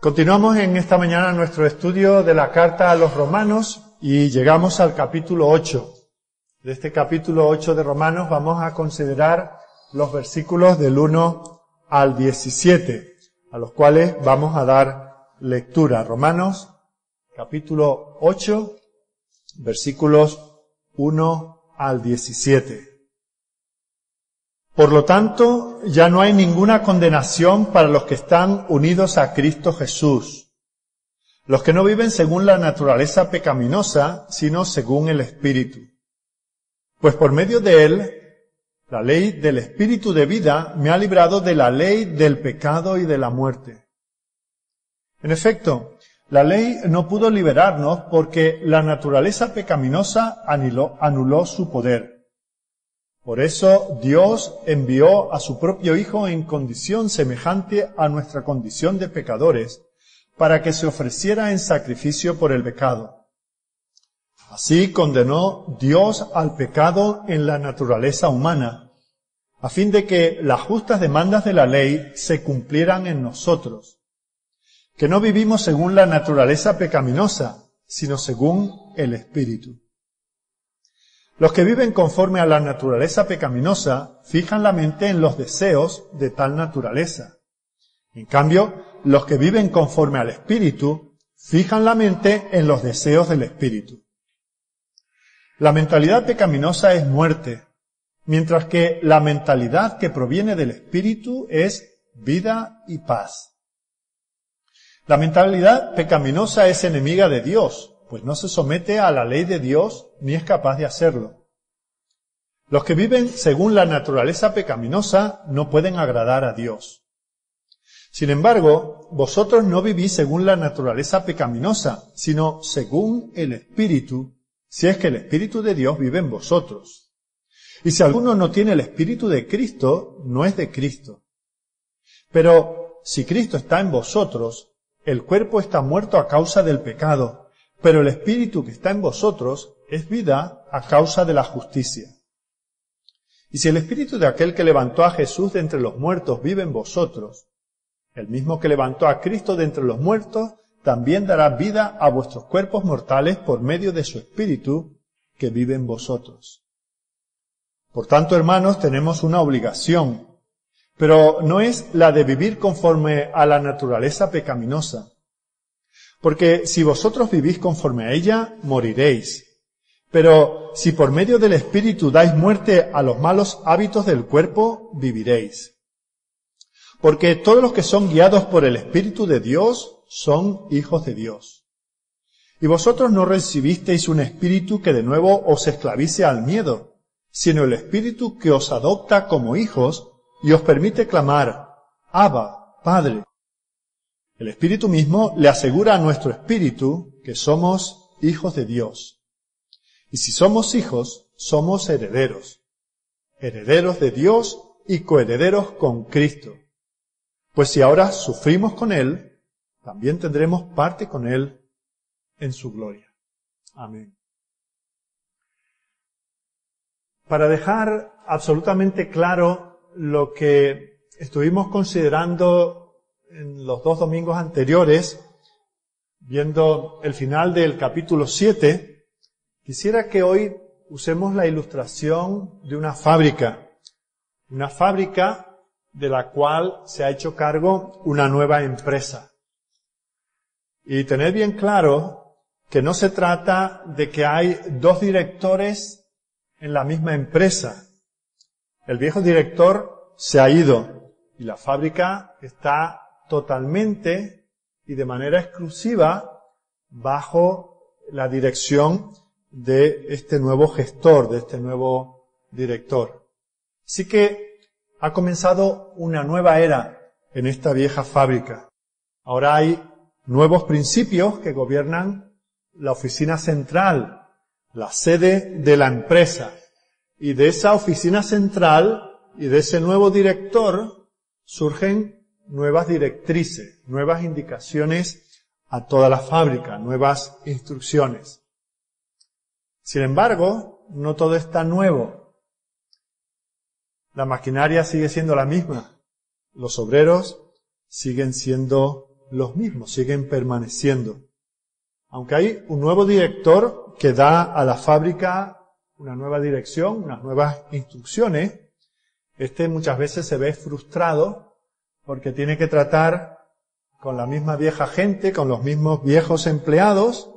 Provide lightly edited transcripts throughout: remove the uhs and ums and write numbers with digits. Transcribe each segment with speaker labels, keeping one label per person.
Speaker 1: Continuamos en esta mañana nuestro estudio de la carta a los Romanos y llegamos al capítulo 8. De este capítulo 8 de Romanos vamos a considerar los versículos del 1 al 17, a los cuales vamos a dar lectura. Romanos, capítulo 8, versículos 1 al 17. Por lo tanto, ya no hay ninguna condenación para los que están unidos a Cristo Jesús, los que no viven según la naturaleza pecaminosa, sino según el Espíritu. Pues por medio de él, la ley del Espíritu de vida me ha librado de la ley del pecado y de la muerte. En efecto, la ley no pudo liberarnos porque la naturaleza pecaminosa anuló su poder. Por eso Dios envió a su propio Hijo en condición semejante a nuestra condición de pecadores, para que se ofreciera en sacrificio por el pecado. Así condenó Dios al pecado en la naturaleza humana, a fin de que las justas demandas de la ley se cumplieran en nosotros, que no vivimos según la naturaleza pecaminosa, sino según el Espíritu. Los que viven conforme a la naturaleza pecaminosa fijan la mente en los deseos de tal naturaleza. En cambio, los que viven conforme al Espíritu fijan la mente en los deseos del Espíritu. La mentalidad pecaminosa es muerte, mientras que la mentalidad que proviene del Espíritu es vida y paz. La mentalidad pecaminosa es enemiga de Dios, pues no se somete a la ley de Dios ni es capaz de hacerlo. Los que viven según la naturaleza pecaminosa no pueden agradar a Dios. Sin embargo, vosotros no vivís según la naturaleza pecaminosa, sino según el Espíritu, si es que el Espíritu de Dios vive en vosotros. Y si alguno no tiene el Espíritu de Cristo, no es de Cristo. Pero si Cristo está en vosotros, el cuerpo está muerto a causa del pecado, pero el Espíritu que está en vosotros es vida a causa de la justicia. Y si el Espíritu de aquel que levantó a Jesús de entre los muertos vive en vosotros, el mismo que levantó a Cristo de entre los muertos también dará vida a vuestros cuerpos mortales por medio de su Espíritu que vive en vosotros. Por tanto, hermanos, tenemos una obligación, pero no es la de vivir conforme a la naturaleza pecaminosa. Porque si vosotros vivís conforme a ella, moriréis. Pero si por medio del Espíritu dais muerte a los malos hábitos del cuerpo, viviréis. Porque todos los que son guiados por el Espíritu de Dios son hijos de Dios. Y vosotros no recibisteis un espíritu que de nuevo os esclavice al miedo, sino el Espíritu que os adopta como hijos y os permite clamar, Abba, Padre. El Espíritu mismo le asegura a nuestro espíritu que somos hijos de Dios. Y si somos hijos, somos herederos. Herederos de Dios y coherederos con Cristo. Pues si ahora sufrimos con Él, también tendremos parte con Él en su gloria. Amén. Para dejar absolutamente claro lo que estuvimos considerando en los 2 domingos anteriores, viendo el final del capítulo 7, quisiera que hoy usemos la ilustración de una fábrica de la cual se ha hecho cargo una nueva empresa. Y tener bien claro que no se trata de que hay 2 directores en la misma empresa. El viejo director se ha ido y la fábrica está totalmente y de manera exclusiva bajo la dirección de este nuevo gestor, de este nuevo director. Así que ha comenzado una nueva era en esta vieja fábrica. Ahora hay nuevos principios que gobiernan la oficina central, la sede de la empresa. Y de esa oficina central y de ese nuevo director surgen nuevas directrices, nuevas indicaciones a toda la fábrica, nuevas instrucciones. Sin embargo, no todo está nuevo. La maquinaria sigue siendo la misma. Los obreros siguen siendo los mismos, siguen permaneciendo. Aunque hay un nuevo director que da a la fábrica una nueva dirección, unas nuevas instrucciones, muchas veces se ve frustrado porque tiene que tratar con la misma vieja gente, con los mismos viejos empleados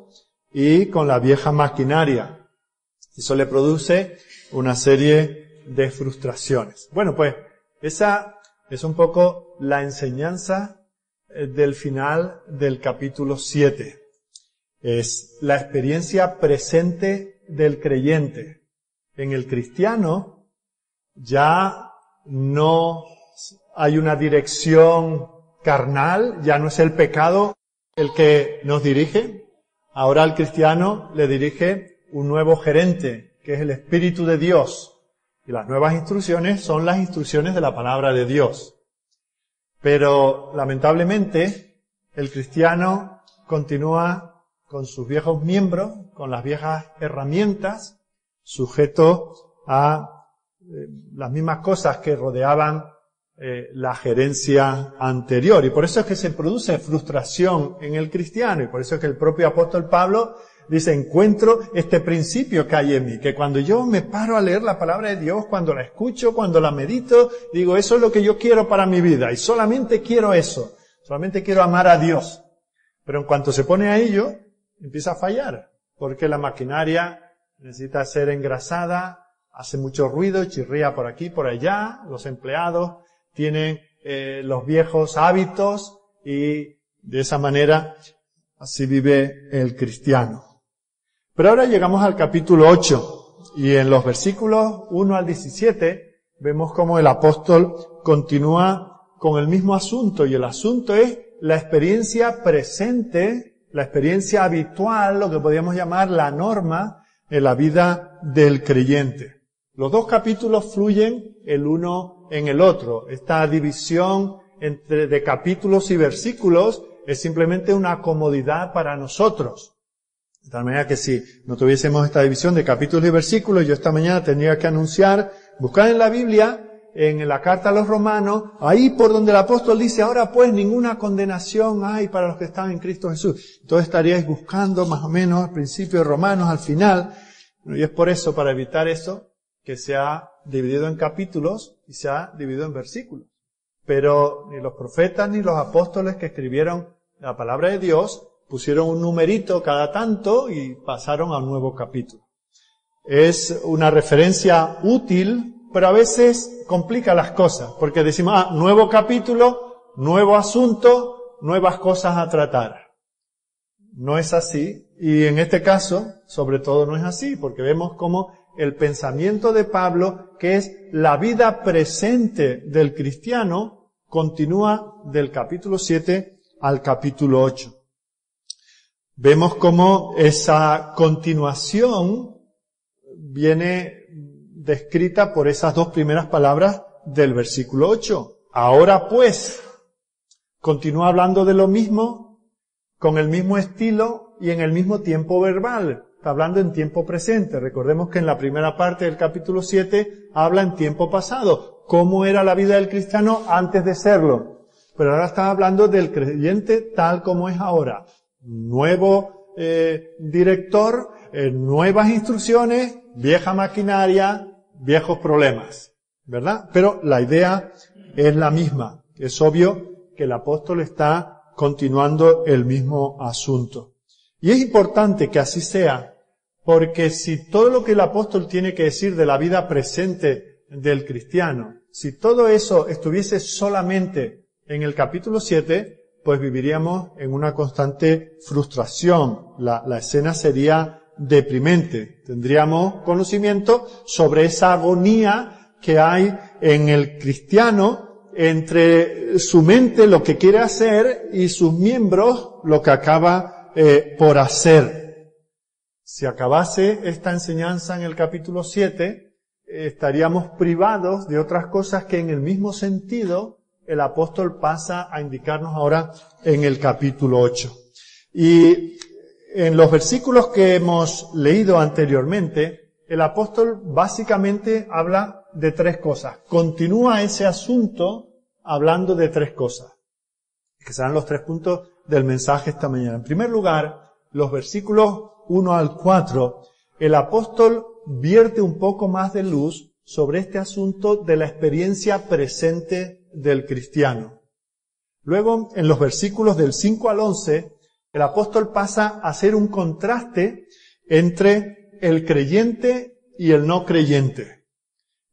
Speaker 1: y con la vieja maquinaria. Eso le produce una serie de frustraciones. Bueno, pues esa es un poco la enseñanza del final del capítulo 7. Es la experiencia presente del creyente. En el cristiano ya no hay una dirección carnal, ya no es el pecado el que nos dirige. Ahora al cristiano le dirige un nuevo gerente, que es el Espíritu de Dios. Y las nuevas instrucciones son las instrucciones de la palabra de Dios. Pero, lamentablemente, el cristiano continúa con sus viejos miembros, con las viejas herramientas, sujeto a las mismas cosas que rodeaban la gerencia anterior. Y por eso es que se produce frustración en el cristiano. Y por eso es que el propio apóstol Pablo dice, encuentro este principio que hay en mí, que cuando yo me paro a leer la palabra de Dios, cuando la escucho, cuando la medito, digo, eso es lo que yo quiero para mi vida, y solamente quiero eso, solamente quiero amar a Dios. Pero en cuanto se pone a ello, empieza a fallar, porque la maquinaria necesita ser engrasada, hace mucho ruido, chirría por aquí, por allá, los empleados tienen los viejos hábitos, y de esa manera así vive el cristiano. Pero ahora llegamos al capítulo 8, y en los versículos 1 al 17 vemos cómo el apóstol continúa con el mismo asunto, y el asunto es la experiencia presente, la experiencia habitual, lo que podríamos llamar la norma en la vida del creyente. Los dos capítulos fluyen el uno en el otro. Esta división de capítulos y versículos es simplemente una comodidad para nosotros. De tal manera que si no tuviésemos esta división de capítulos y versículos, yo esta mañana tendría que anunciar, buscar en la Biblia, en la carta a los romanos, ahí por donde el apóstol dice, ahora pues ninguna condenación hay para los que están en Cristo Jesús. Entonces estaríais buscando más o menos al principio de Romanos, al final. Y es por eso, para evitar eso, que se ha dividido en capítulos y se ha dividido en versículos. Pero ni los profetas ni los apóstoles que escribieron la palabra de Dios pusieron un numerito cada tanto y pasaron a un nuevo capítulo. Es una referencia útil, pero a veces complica las cosas, porque decimos, nuevo capítulo, nuevo asunto, nuevas cosas a tratar. No es así, y en este caso, sobre todo no es así, porque vemos cómo el pensamiento de Pablo, que es la vida presente del cristiano, continúa del capítulo 7 al capítulo 8. Vemos cómo esa continuación viene descrita por esas dos primeras palabras del versículo 8. Ahora pues, continúa hablando de lo mismo, con el mismo estilo y en el mismo tiempo verbal. Está hablando en tiempo presente. Recordemos que en la primera parte del capítulo 7 habla en tiempo pasado. ¿Cómo era la vida del cristiano antes de serlo? Pero ahora está hablando del creyente tal como es ahora. Nuevo director, nuevas instrucciones, vieja maquinaria, viejos problemas. ¿Verdad? Pero la idea es la misma. Es obvio que el apóstol está continuando el mismo asunto. Y es importante que así sea, porque si todo lo que el apóstol tiene que decir de la vida presente del cristiano, si todo eso estuviese solamente en el capítulo 7, pues viviríamos en una constante frustración. La escena sería deprimente. Tendríamos conocimiento sobre esa agonía que hay en el cristiano entre su mente, lo que quiere hacer, y sus miembros, lo que acaba por hacer. Si acabase esta enseñanza en el capítulo 7, estaríamos privados de otras cosas que en el mismo sentido el apóstol pasa a indicarnos ahora en el capítulo 8. Y en los versículos que hemos leído anteriormente, el apóstol básicamente habla de tres cosas. Continúa ese asunto hablando de tres cosas, que serán los tres puntos del mensaje esta mañana. En primer lugar, los versículos 1 al 4, el apóstol vierte un poco más de luz sobre este asunto de la experiencia presente del cristiano. Luego, en los versículos del 5 al 11, el apóstol pasa a hacer un contraste entre el creyente y el no creyente.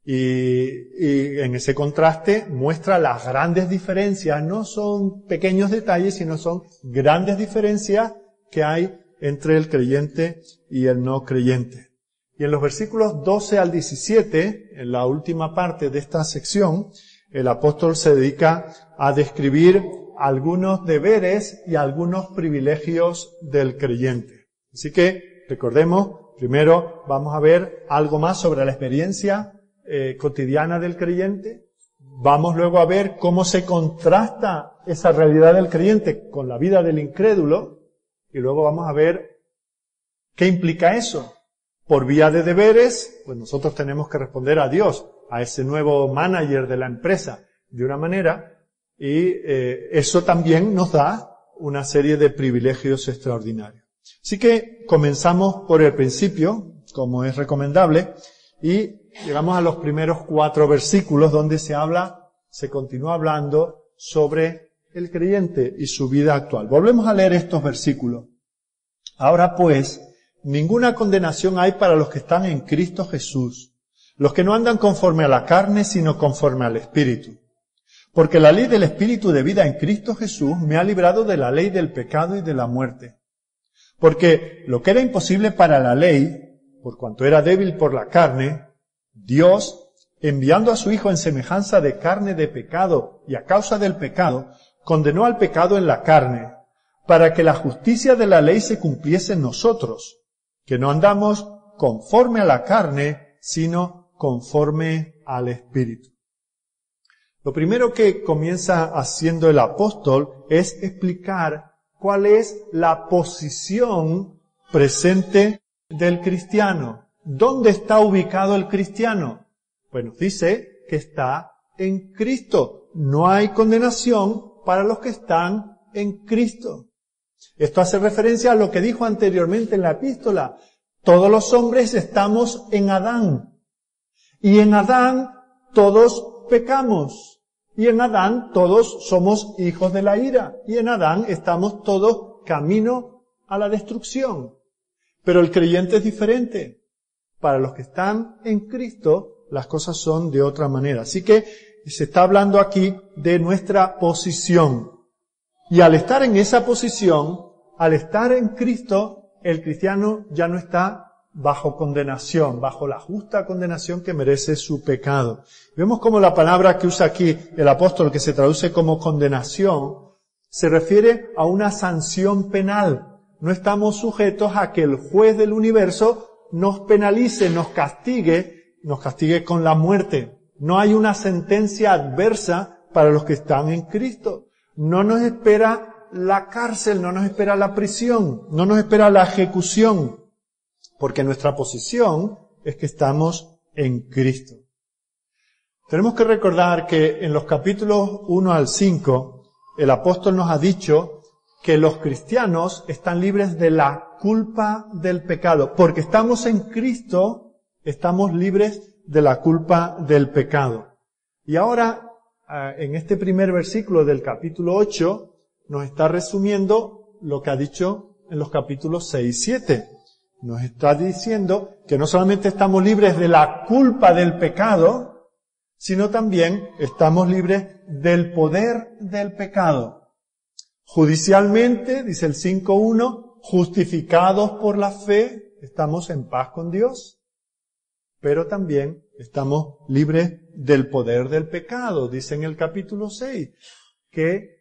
Speaker 1: Y en ese contraste muestra las grandes diferencias, no son pequeños detalles, sino son grandes diferencias que hay entre el creyente y el no creyente. Y en los versículos 12 al 17, en la última parte de esta sección, el apóstol se dedica a describir algunos deberes y algunos privilegios del creyente. Así que, recordemos, primero vamos a ver algo más sobre la experiencia cotidiana del creyente. Vamos luego a ver cómo se contrasta esa realidad del creyente con la vida del incrédulo. Y luego vamos a ver qué implica eso. Por vía de deberes, pues nosotros tenemos que responder a Dios, a ese nuevo manager de la empresa, de una manera, y eso también nos da una serie de privilegios extraordinarios. Así que comenzamos por el principio, como es recomendable, y llegamos a los primeros 4 versículos donde se continúa hablando sobre el creyente y su vida actual. Volvemos a leer estos versículos. Ahora pues, ninguna condenación hay para los que están en Cristo Jesús, los que no andan conforme a la carne, sino conforme al Espíritu. Porque la ley del Espíritu de vida en Cristo Jesús me ha librado de la ley del pecado y de la muerte. Porque lo que era imposible para la ley, por cuanto era débil por la carne, Dios, enviando a su Hijo en semejanza de carne de pecado y a causa del pecado, condenó al pecado en la carne, para que la justicia de la ley se cumpliese en nosotros, que no andamos conforme a la carne, sino conforme al Espíritu. Lo primero que comienza haciendo el apóstol es explicar cuál es la posición presente del cristiano. ¿Dónde está ubicado el cristiano? Bueno, dice que está en Cristo. No hay condenación para los que están en Cristo. Esto hace referencia a lo que dijo anteriormente en la epístola. Todos los hombres estamos en Adán. Y en Adán todos pecamos. Y en Adán todos somos hijos de la ira. Y en Adán estamos todos camino a la destrucción. Pero el creyente es diferente. Para los que están en Cristo, las cosas son de otra manera. Así que se está hablando aquí de nuestra posición. Y al estar en esa posición, al estar en Cristo, el cristiano ya no está bajo condenación, bajo la justa condenación que merece su pecado. Vemos como la palabra que usa aquí el apóstol, que se traduce como condenación, se refiere a una sanción penal. No estamos sujetos a que el juez del universo nos penalice, nos castigue con la muerte. No hay una sentencia adversa para los que están en Cristo. No nos espera la cárcel, no nos espera la prisión, no nos espera la ejecución, porque nuestra posición es que estamos en Cristo. Tenemos que recordar que en los capítulos 1 al 5, el apóstol nos ha dicho que los cristianos están libres de la culpa del pecado. Porque estamos en Cristo, estamos libres de la culpa del pecado. Y ahora, en este primer versículo del capítulo 8, nos está resumiendo lo que ha dicho en los capítulos 6 y 7. Nos está diciendo que no solamente estamos libres de la culpa del pecado, sino también estamos libres del poder del pecado. Judicialmente, dice el 5.1, justificados por la fe, estamos en paz con Dios, pero también estamos libres del poder del pecado. Dice en el capítulo 6 que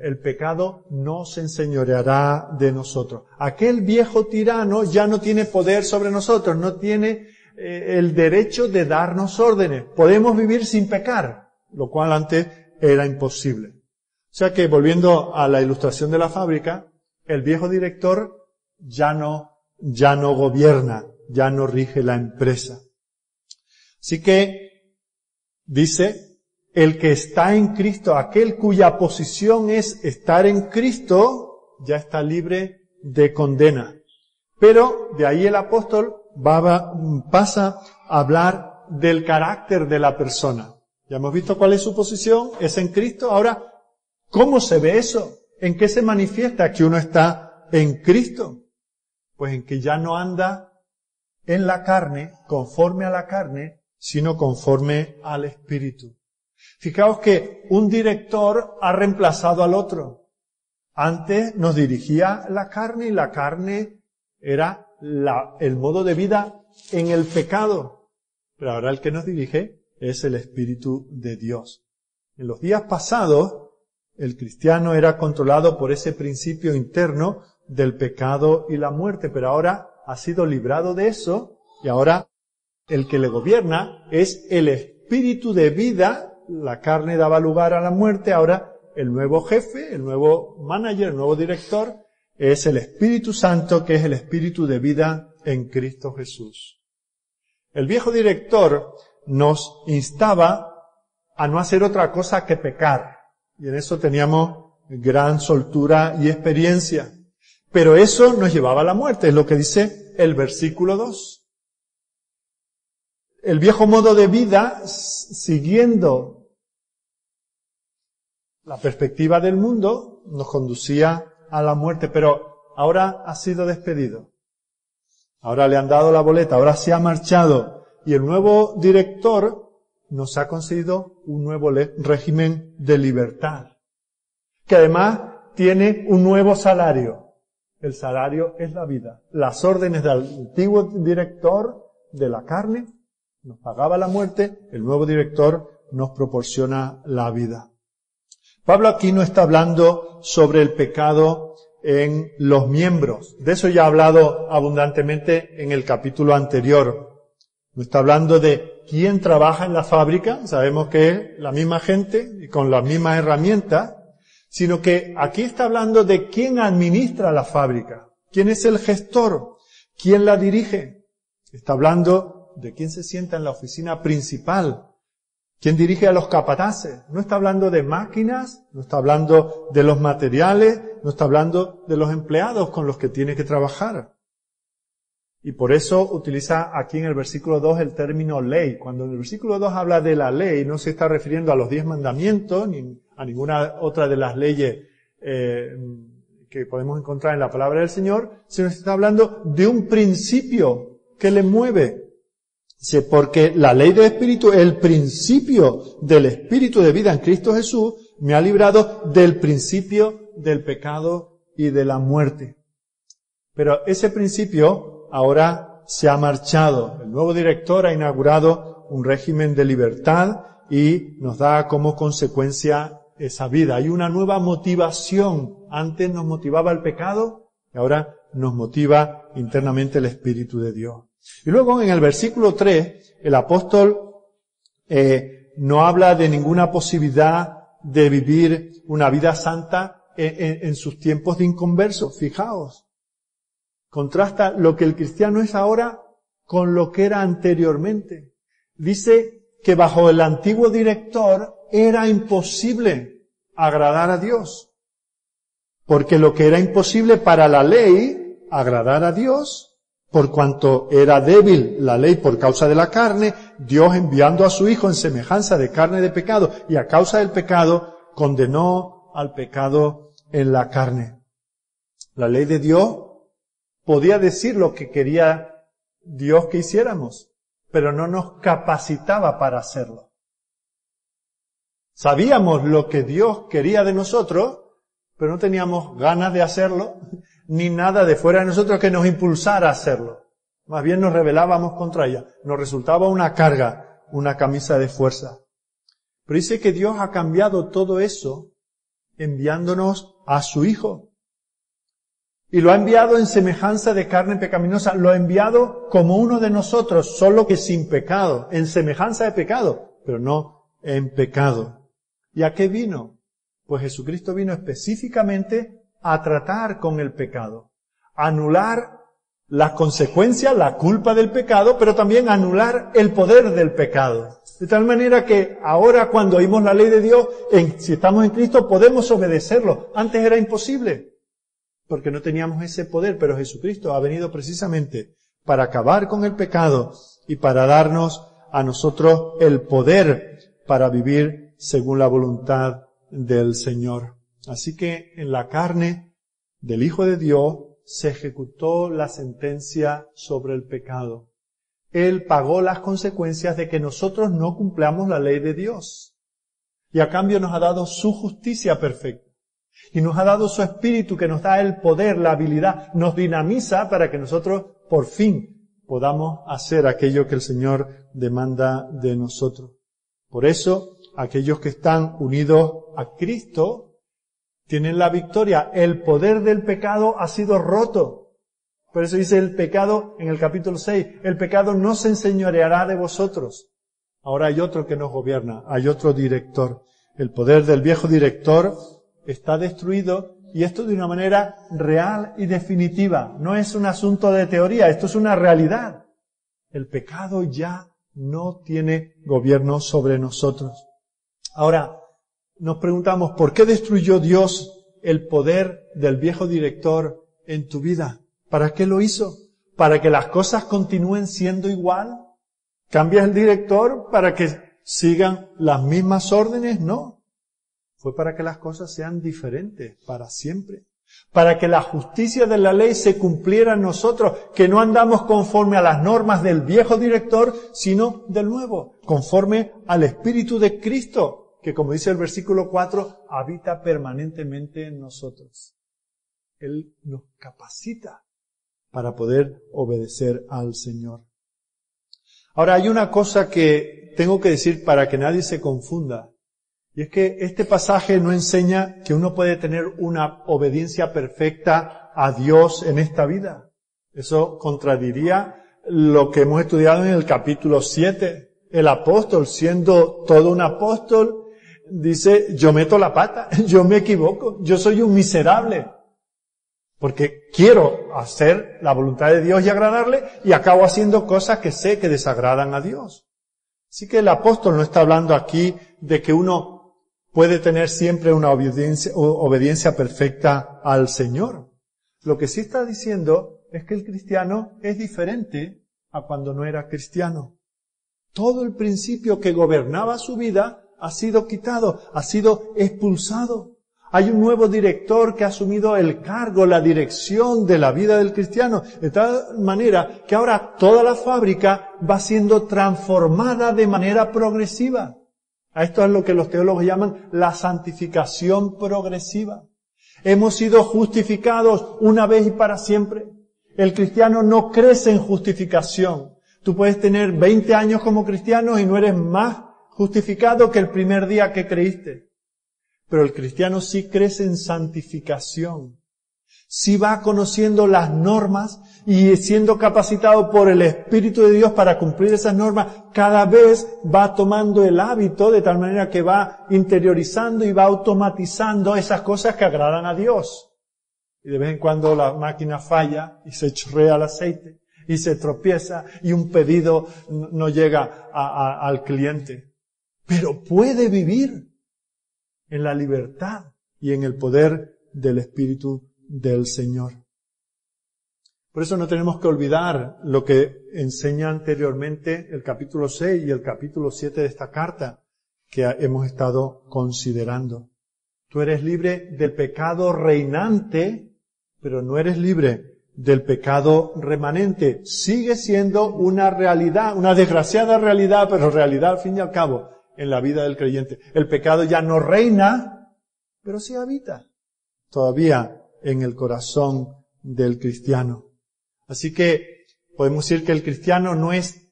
Speaker 1: el pecado no se enseñoreará de nosotros. Aquel viejo tirano ya no tiene poder sobre nosotros, no tiene el derecho de darnos órdenes. Podemos vivir sin pecar, lo cual antes era imposible. O sea que, volviendo a la ilustración de la fábrica, el viejo director ya no gobierna, ya no rige la empresa. Así que, dice, el que está en Cristo, aquel cuya posición es estar en Cristo, ya está libre de condena. Pero de ahí el apóstol pasa a hablar del carácter de la persona. Ya hemos visto cuál es su posición, es en Cristo. Ahora, ¿cómo se ve eso? ¿En qué se manifiesta que uno está en Cristo? Pues en que ya no anda en la carne, conforme a la carne, sino conforme al Espíritu. Fijaos que un director ha reemplazado al otro. Antes nos dirigía la carne y la carne era el modo de vida en el pecado. Pero ahora el que nos dirige es el Espíritu de Dios. En los días pasados, el cristiano era controlado por ese principio interno del pecado y la muerte, pero ahora ha sido librado de eso y ahora el que le gobierna es el Espíritu de vida. La carne daba lugar a la muerte, ahora el nuevo jefe, el nuevo manager, el nuevo director es el Espíritu Santo, que es el Espíritu de vida en Cristo Jesús. El viejo director nos instaba a no hacer otra cosa que pecar, y en eso teníamos gran soltura y experiencia. Pero eso nos llevaba a la muerte, es lo que dice el versículo 2. El viejo modo de vida, siguiendo la perspectiva del mundo, nos conducía a la muerte, pero ahora ha sido despedido. Ahora le han dado la boleta, ahora se ha marchado, y el nuevo director nos ha concedido un nuevo régimen de libertad, que además tiene un nuevo salario. El salario es la vida. Las órdenes del antiguo director de la carne nos pagaba la muerte, el nuevo director nos proporciona la vida. Pablo aquí no está hablando sobre el pecado en los miembros. De eso ya ha hablado abundantemente en el capítulo anterior. No está hablando de quién trabaja en la fábrica, sabemos que es la misma gente y con las mismas herramientas, sino que aquí está hablando de quién administra la fábrica, quién es el gestor, quién la dirige. Está hablando de quién se sienta en la oficina principal, quién dirige a los capataces. No está hablando de máquinas, no está hablando de los materiales, no está hablando de los empleados con los que tiene que trabajar. Y por eso utiliza aquí en el versículo 2 el término ley. Cuando en el versículo 2 habla de la ley, no se está refiriendo a los 10 mandamientos, ni a ninguna otra de las leyes que podemos encontrar en la palabra del Señor, sino que se está hablando de un principio que le mueve. Porque la ley del Espíritu, el principio del Espíritu de vida en Cristo Jesús, me ha librado del principio del pecado y de la muerte. Pero ese principio ahora se ha marchado. El nuevo director ha inaugurado un régimen de libertad y nos da como consecuencia esa vida. Hay una nueva motivación. Antes nos motivaba el pecado y ahora nos motiva internamente el Espíritu de Dios. Y luego en el versículo 3, el apóstol no habla de ninguna posibilidad de vivir una vida santa en sus tiempos de inconverso. Fijaos. Contrasta lo que el cristiano es ahora con lo que era anteriormente. Dice que bajo el antiguo director era imposible agradar a Dios. Porque lo que era imposible para la ley, agradar a Dios, por cuanto era débil la ley por causa de la carne, Dios enviando a su Hijo en semejanza de carne de pecado y a causa del pecado, condenó al pecado en la carne. La ley de Dios podía decir lo que quería Dios que hiciéramos, pero no nos capacitaba para hacerlo. Sabíamos lo que Dios quería de nosotros, pero no teníamos ganas de hacerlo, ni nada de fuera de nosotros que nos impulsara a hacerlo. Más bien nos rebelábamos contra ella. Nos resultaba una carga, una camisa de fuerza. Pero dice que Dios ha cambiado todo eso enviándonos a su Hijo. Y lo ha enviado en semejanza de carne pecaminosa. Lo ha enviado como uno de nosotros, solo que sin pecado, en semejanza de pecado, pero no en pecado. ¿Y a qué vino? Pues Jesucristo vino específicamente a tratar con el pecado, a anular las consecuencias, la culpa del pecado, pero también anular el poder del pecado. De tal manera que ahora cuando oímos la ley de Dios, si estamos en Cristo podemos obedecerlo. Antes era imposible. porque no teníamos ese poder, pero Jesucristo ha venido precisamente para acabar con el pecado y para darnos a nosotros el poder para vivir según la voluntad del Señor. Así que en la carne del Hijo de Dios se ejecutó la sentencia sobre el pecado. Él pagó las consecuencias de que nosotros no cumplamos la ley de Dios. Y a cambio nos ha dado su justicia perfecta. Y nos ha dado su Espíritu que nos da el poder, la habilidad, nos dinamiza para que nosotros por fin podamos hacer aquello que el Señor demanda de nosotros. Por eso, aquellos que están unidos a Cristo tienen la victoria. El poder del pecado ha sido roto. Por eso dice el pecado en el capítulo 6, el pecado no se enseñoreará de vosotros. Ahora hay otro que nos gobierna, hay otro director. El poder del viejo director está destruido, y esto de una manera real y definitiva. No es un asunto de teoría, esto es una realidad. El pecado ya no tiene gobierno sobre nosotros. Ahora, nos preguntamos, ¿por qué destruyó Dios el poder del viejo director en tu vida? ¿Para qué lo hizo? ¿Para que las cosas continúen siendo igual? ¿Cambias el director para que sigan las mismas órdenes? No. Fue para que las cosas sean diferentes para siempre. Para que la justicia de la ley se cumpliera en nosotros, que no andamos conforme a las normas del viejo director, sino del nuevo, conforme al Espíritu de Cristo, que como dice el versículo 4, habita permanentemente en nosotros. Él nos capacita para poder obedecer al Señor. Ahora hay una cosa que tengo que decir para que nadie se confunda. Y es que este pasaje no enseña que uno puede tener una obediencia perfecta a Dios en esta vida. Eso contradiría lo que hemos estudiado en el capítulo 7. El apóstol, siendo todo un apóstol, dice, yo meto la pata, yo me equivoco, yo soy un miserable. Porque quiero hacer la voluntad de Dios y agradarle, y acabo haciendo cosas que sé que desagradan a Dios. Así que el apóstol no está hablando aquí de que uno puede tener siempre una obediencia perfecta al Señor. Lo que sí está diciendo es que el cristiano es diferente a cuando no era cristiano. Todo el principio que gobernaba su vida ha sido quitado, ha sido expulsado. Hay un nuevo director que ha asumido el cargo, la dirección de la vida del cristiano, de tal manera que ahora toda la fábrica va siendo transformada de manera progresiva. A esto es lo que los teólogos llaman la santificación progresiva. Hemos sido justificados una vez y para siempre. El cristiano no crece en justificación. Tú puedes tener 20 años como cristiano y no eres más justificado que el primer día que creíste. Pero el cristiano sí crece en santificación. Sí va conociendo las normas y siendo capacitado por el Espíritu de Dios para cumplir esas normas, cada vez va tomando el hábito de tal manera que va interiorizando y va automatizando esas cosas que agradan a Dios. Y de vez en cuando la máquina falla y se chorrea el aceite y se tropieza y un pedido no llega al cliente. Pero puede vivir en la libertad y en el poder del Espíritu del Señor. Por eso no tenemos que olvidar lo que enseña anteriormente el capítulo 6 y el capítulo 7 de esta carta que hemos estado considerando. Tú eres libre del pecado reinante, pero no eres libre del pecado remanente. Sigue siendo una realidad, una desgraciada realidad, pero realidad al fin y al cabo en la vida del creyente. El pecado ya no reina, pero sí habita todavía en el corazón del cristiano. Así que podemos decir que el cristiano no es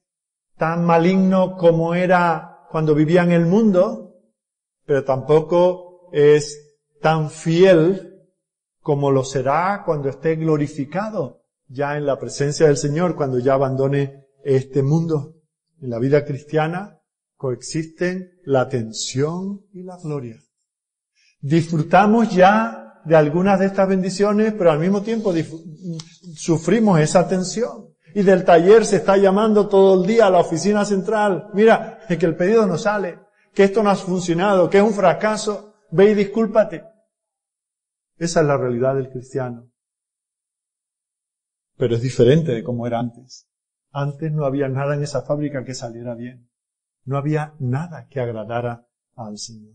Speaker 1: tan maligno como era cuando vivía en el mundo, pero tampoco es tan fiel como lo será cuando esté glorificado ya en la presencia del Señor, cuando ya abandone este mundo. En la vida cristiana coexisten la tensión y la gloria. Disfrutamos ya de algunas de estas bendiciones, pero al mismo tiempo sufrimos esa tensión. Y del taller se está llamando todo el día a la oficina central. Mira, que el pedido no sale, que esto no ha funcionado, que es un fracaso. Ve y discúlpate. Esa es la realidad del cristiano. pero es diferente de cómo era antes. Antes no había nada en esa fábrica que saliera bien. No había nada que agradara al Señor.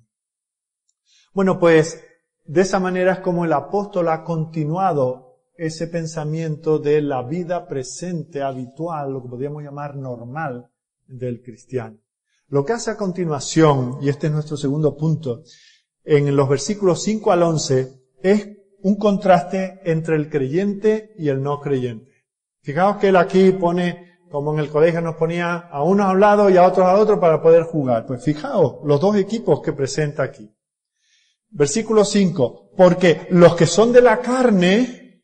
Speaker 1: Bueno, pues de esa manera es como el apóstol ha continuado ese pensamiento de la vida presente, habitual, lo que podríamos llamar normal del cristiano. Lo que hace a continuación, y este es nuestro segundo punto, en los versículos 5 al 11, es un contraste entre el creyente y el no creyente. Fijaos que él aquí pone, como en el colegio nos ponía a unos a un lado y a otros al otro para poder jugar. Pues fijaos los dos equipos que presenta aquí. Versículo 5. Porque los que son de la carne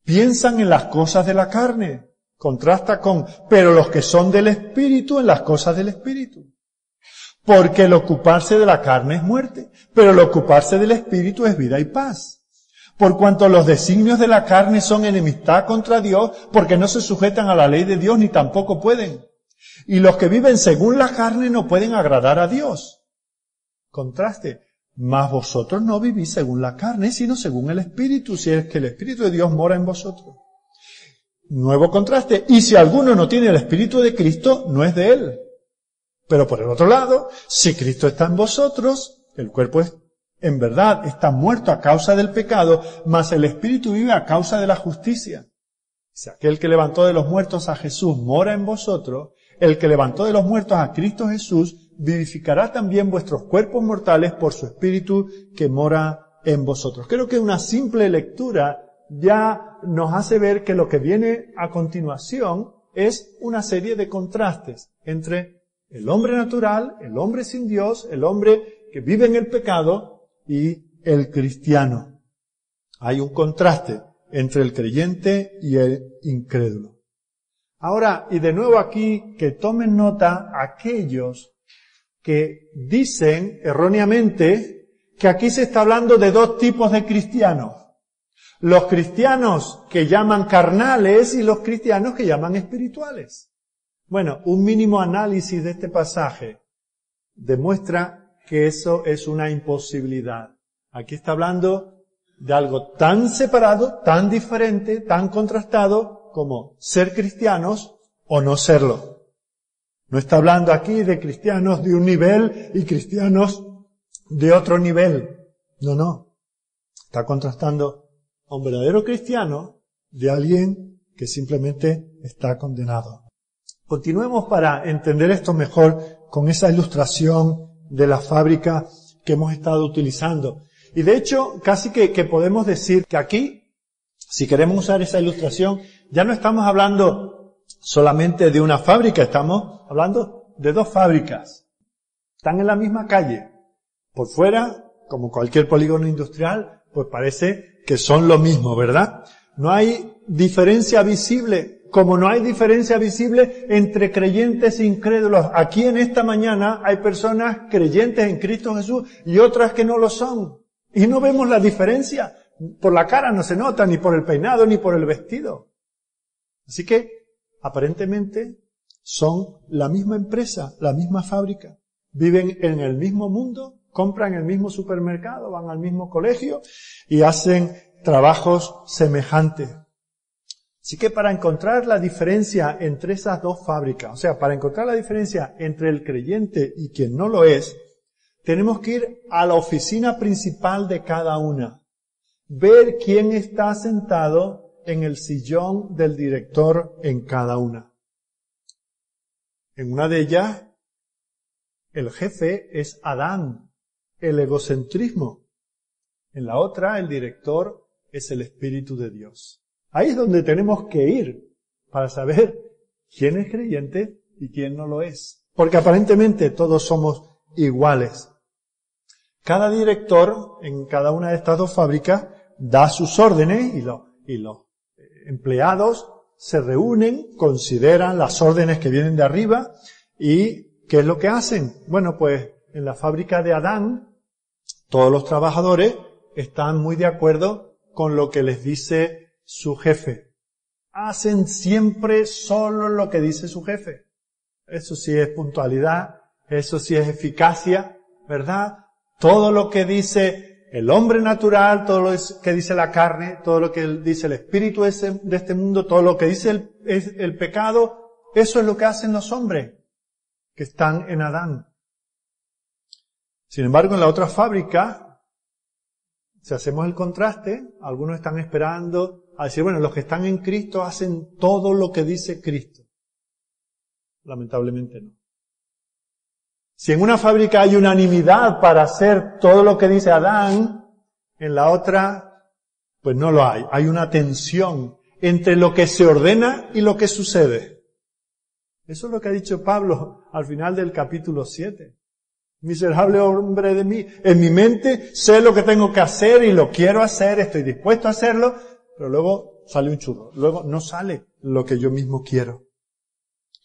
Speaker 1: piensan en las cosas de la carne. Contrasta con, pero los que son del Espíritu en las cosas del Espíritu. Porque el ocuparse de la carne es muerte, pero el ocuparse del Espíritu es vida y paz. Por cuanto los designios de la carne son enemistad contra Dios, porque no se sujetan a la ley de Dios ni tampoco pueden. Y los que viven según la carne no pueden agradar a Dios. Contraste. Mas vosotros no vivís según la carne, sino según el Espíritu, si es que el Espíritu de Dios mora en vosotros. Nuevo contraste. Y si alguno no tiene el Espíritu de Cristo, no es de él. Pero por el otro lado, si Cristo está en vosotros, el cuerpo es, en verdad está muerto a causa del pecado, mas el Espíritu vive a causa de la justicia. Si aquel que levantó de los muertos a Jesús mora en vosotros, el que levantó de los muertos a Cristo Jesús vivificará también vuestros cuerpos mortales por su Espíritu que mora en vosotros. Creo que una simple lectura ya nos hace ver que lo que viene a continuación es una serie de contrastes entre el hombre natural, el hombre sin Dios, el hombre que vive en el pecado y el cristiano. Hay un contraste entre el creyente y el incrédulo. Ahora, y de nuevo aquí, que tomen nota aquellos que dicen erróneamente que aquí se está hablando de dos tipos de cristianos. Los cristianos que llaman carnales y los cristianos que llaman espirituales. Bueno, un mínimo análisis de este pasaje demuestra que eso es una imposibilidad. Aquí está hablando de algo tan separado, tan diferente, tan contrastado como ser cristianos o no serlo. No está hablando aquí de cristianos de un nivel y cristianos de otro nivel. No. Está contrastando a un verdadero cristiano de alguien que simplemente está condenado. Continuemos para entender esto mejor con esa ilustración de la fábrica que hemos estado utilizando. Y de hecho, casi que podemos decir que aquí, si queremos usar esa ilustración, ya no estamos hablando solamente de una fábrica, estamos hablando de dos fábricas. Están en la misma calle. Por fuera, como cualquier polígono industrial, pues parece que son lo mismo, ¿verdad? No hay diferencia visible, como no hay diferencia visible entre creyentes e incrédulos. Aquí en esta mañana hay personas creyentes en Cristo Jesús y otras que no lo son. Y no vemos la diferencia. Por la cara no se nota, ni por el peinado, ni por el vestido. Así que, aparentemente, son la misma empresa, la misma fábrica. Viven en el mismo mundo, compran en el mismo supermercado, van al mismo colegio y hacen trabajos semejantes. Así que para encontrar la diferencia entre esas dos fábricas, o sea, para encontrar la diferencia entre el creyente y quien no lo es, tenemos que ir a la oficina principal de cada una. Ver quién está sentado en el sillón del director en cada una. En una de ellas, el jefe es Adán, el egocentrismo. En la otra, el director es el Espíritu de Dios. Ahí es donde tenemos que ir para saber quién es creyente y quién no lo es. Porque aparentemente todos somos iguales. Cada director en cada una de estas dos fábricas da sus órdenes y los empleados se reúnen, consideran las órdenes que vienen de arriba y ¿qué es lo que hacen? Bueno, pues en la fábrica de Adán todos los trabajadores están muy de acuerdo con lo que les dice su jefe. Hacen siempre solo lo que dice su jefe. Eso sí es puntualidad, eso sí es eficacia, ¿verdad? Todo lo que dice el hombre natural, todo lo que dice la carne, todo lo que dice el espíritu de este mundo, todo lo que dice el pecado, eso es lo que hacen los hombres que están en Adán. Sin embargo, en la otra fábrica, si hacemos el contraste, algunos están esperando a decir, bueno, los que están en Cristo hacen todo lo que dice Cristo. Lamentablemente no. Si en una fábrica hay unanimidad para hacer todo lo que dice Adán, en la otra, pues no lo hay. Hay una tensión entre lo que se ordena y lo que sucede. Eso es lo que ha dicho Pablo al final del capítulo 7. Miserable hombre de mí. En mi mente sé lo que tengo que hacer y lo quiero hacer, estoy dispuesto a hacerlo, pero luego sale un churro. Luego no sale lo que yo mismo quiero.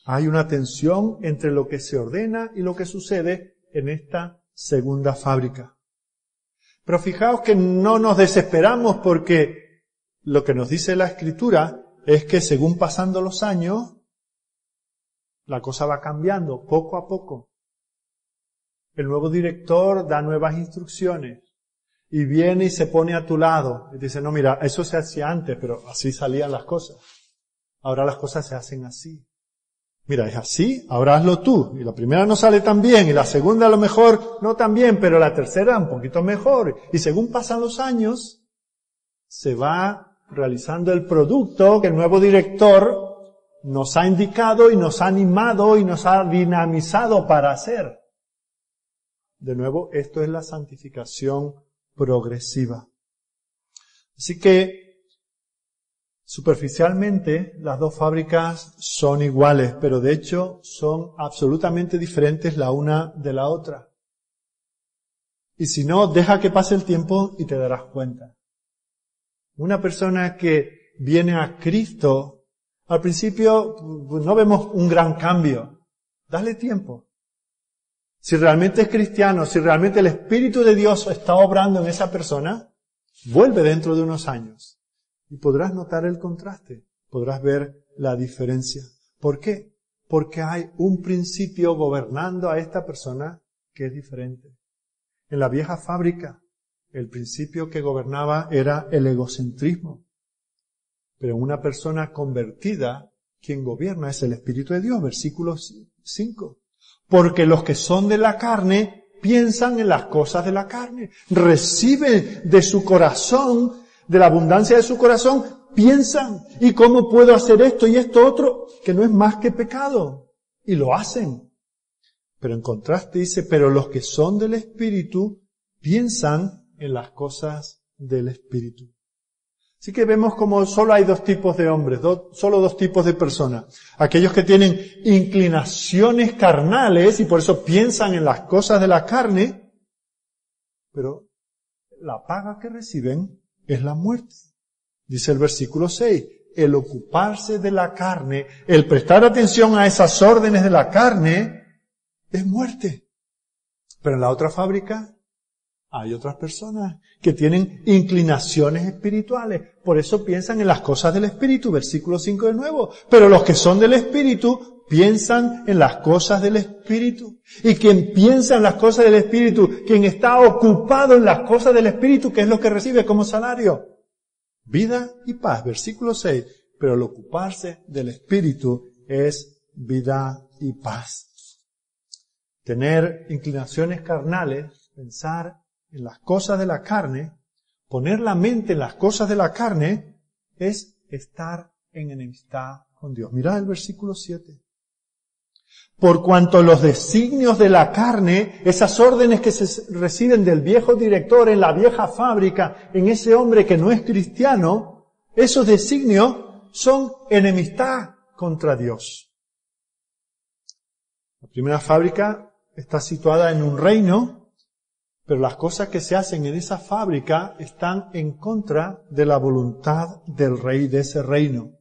Speaker 1: Hay una tensión entre lo que se ordena y lo que sucede en esta segunda fábrica. Pero fijaos que no nos desesperamos porque lo que nos dice la Escritura es que según pasando los años, la cosa va cambiando poco a poco. El nuevo director da nuevas instrucciones y viene y se pone a tu lado y dice, no, mira, eso se hacía antes, pero así salían las cosas. Ahora las cosas se hacen así. Mira, es así, ahora hazlo tú. Y la primera no sale tan bien, y la segunda a lo mejor no tan bien, pero la tercera un poquito mejor. Y según pasan los años, se va realizando el producto que el nuevo director nos ha indicado y nos ha animado y nos ha dinamizado para hacer. De nuevo, esto es la santificación progresiva. Así que, superficialmente, las dos fábricas son iguales, pero de hecho son absolutamente diferentes la una de la otra. Y si no, deja que pase el tiempo y te darás cuenta. Una persona que viene a Cristo, al principio no vemos un gran cambio. Dale tiempo. Si realmente es cristiano, si realmente el Espíritu de Dios está obrando en esa persona, vuelve dentro de unos años. Y podrás notar el contraste, podrás ver la diferencia. ¿Por qué? Porque hay un principio gobernando a esta persona que es diferente. En la vieja fábrica, el principio que gobernaba era el egocentrismo. Pero en una persona convertida, quien gobierna es el Espíritu de Dios, versículo 5. Porque los que son de la carne piensan en las cosas de la carne, reciben de su corazón, de la abundancia de su corazón, piensan, ¿y cómo puedo hacer esto y esto otro? Que no es más que pecado. Y lo hacen. Pero en contraste dice, pero los que son del Espíritu piensan en las cosas del Espíritu. Así que vemos como solo hay dos tipos de hombres, solo dos tipos de personas. Aquellos que tienen inclinaciones carnales y por eso piensan en las cosas de la carne, pero la paga que reciben es la muerte. Dice el versículo 6, el ocuparse de la carne, el prestar atención a esas órdenes de la carne, es muerte. Pero en la otra fábrica hay otras personas que tienen inclinaciones espirituales. Por eso piensan en las cosas del Espíritu, versículo 5 de nuevo. Pero los que son del Espíritu piensan en las cosas del Espíritu. Y quien piensa en las cosas del Espíritu, quien está ocupado en las cosas del Espíritu, ¿qué es lo que recibe como salario? Vida y paz, versículo 6. Pero el ocuparse del Espíritu es vida y paz. Tener inclinaciones carnales, pensar en las cosas de la carne, poner la mente en las cosas de la carne, es estar en enemistad con Dios. Mirad el versículo 7. Por cuanto los designios de la carne, esas órdenes que se reciben del viejo director en la vieja fábrica, en ese hombre que no es cristiano, esos designios son enemistad contra Dios. La primera fábrica está situada en un reino, pero las cosas que se hacen en esa fábrica están en contra de la voluntad del rey de ese reino.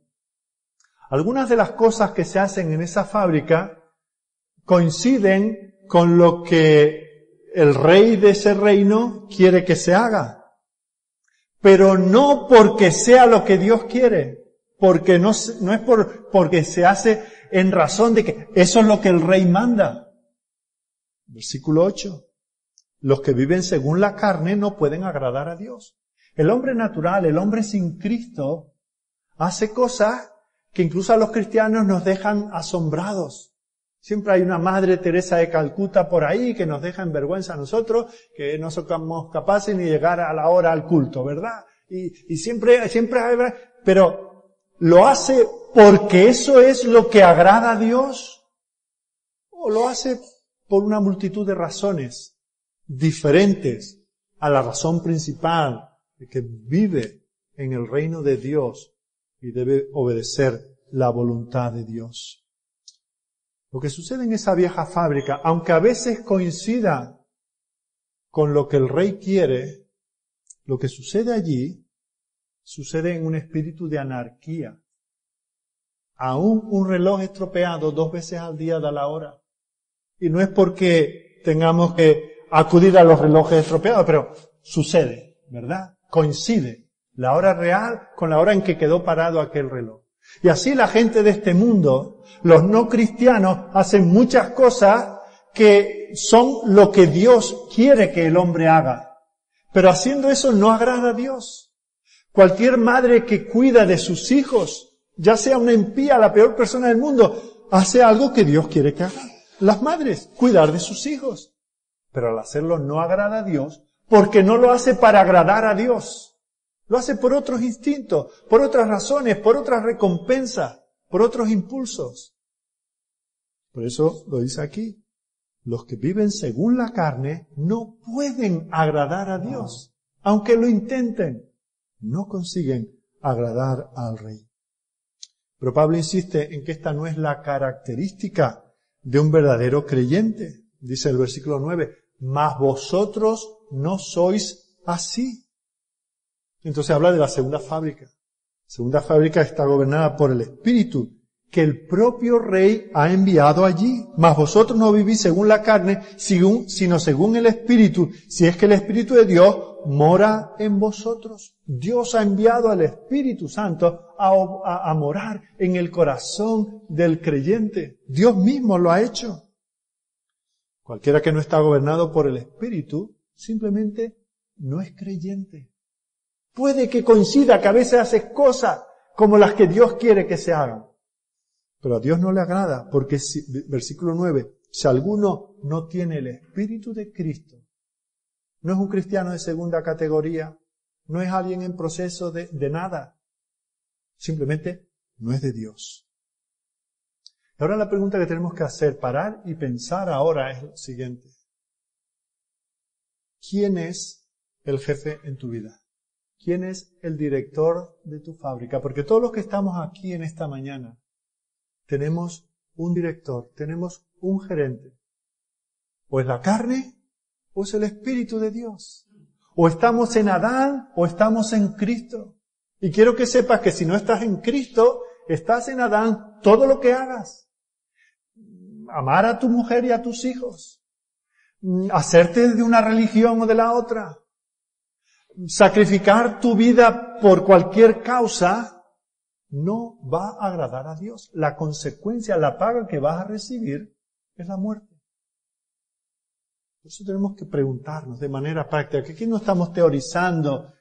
Speaker 1: Algunas de las cosas que se hacen en esa fábrica coinciden con lo que el rey de ese reino quiere que se haga. Pero no porque sea lo que Dios quiere, porque no es porque se hace en razón de que eso es lo que el rey manda. Versículo 8. los que viven según la carne no pueden agradar a Dios. El hombre natural, el hombre sin Cristo, hace cosas que incluso a los cristianos nos dejan asombrados. Siempre hay una Madre Teresa de Calcuta por ahí que nos deja en vergüenza a nosotros, que no somos capaces ni llegar a la hora al culto, ¿verdad? Y siempre hay, pero ¿lo hace porque eso es lo que agrada a Dios? ¿O lo hace por una multitud de razones diferentes a la razón principal de que vive en el reino de Dios y debe obedecer la voluntad de Dios? Lo que sucede en esa vieja fábrica, aunque a veces coincida con lo que el rey quiere, lo que sucede allí sucede en un espíritu de anarquía. Aún un reloj estropeado 2 veces al día da la hora. Y no es porque tengamos que acudir a los relojes estropeados, pero sucede, ¿verdad? Coincide la hora real con la hora en que quedó parado aquel reloj. Y así la gente de este mundo, los no cristianos, hacen muchas cosas que son lo que Dios quiere que el hombre haga. Pero haciendo eso no agrada a Dios. Cualquier madre que cuida de sus hijos, ya sea una impía, la peor persona del mundo, hace algo que Dios quiere que haga. Las madres, cuidar de sus hijos. Pero al hacerlo no agrada a Dios, porque no lo hace para agradar a Dios. Lo hace por otros instintos, por otras razones, por otras recompensas, por otros impulsos. Por eso lo dice aquí. Los que viven según la carne no pueden agradar a Dios. Aunque lo intenten, no consiguen agradar al Rey. Pero Pablo insiste en que esta no es la característica de un verdadero creyente. Dice el versículo 9, mas vosotros no sois así. Entonces habla de la segunda fábrica. La segunda fábrica está gobernada por el Espíritu, que el propio Rey ha enviado allí. Mas vosotros no vivís según la carne, sino según el Espíritu, si es que el Espíritu de Dios mora en vosotros. Dios ha enviado al Espíritu Santo a morar en el corazón del creyente. Dios mismo lo ha hecho. Cualquiera que no está gobernado por el Espíritu, simplemente no es creyente. Puede que coincida que a veces hace cosas como las que Dios quiere que se hagan. Pero a Dios no le agrada, porque, versículo 9, si alguno no tiene el Espíritu de Cristo, no es un cristiano de segunda categoría, no es alguien en proceso de nada, simplemente no es de Dios. Y ahora la pregunta que tenemos que hacer, parar y pensar ahora es lo siguiente. ¿Quién es el jefe en tu vida? ¿Quién es el director de tu fábrica? Porque todos los que estamos aquí en esta mañana tenemos un director, tenemos un gerente. O es la carne, o es el Espíritu de Dios. O estamos en Adán, o estamos en Cristo. Y quiero que sepas que si no estás en Cristo, estás en Adán todo lo que hagas. Amar a tu mujer y a tus hijos. Hacerte de una religión o de la otra. Sacrificar tu vida por cualquier causa no va a agradar a Dios. La consecuencia, la paga que vas a recibir es la muerte. Por eso tenemos que preguntarnos de manera práctica, que aquí no estamos teorizando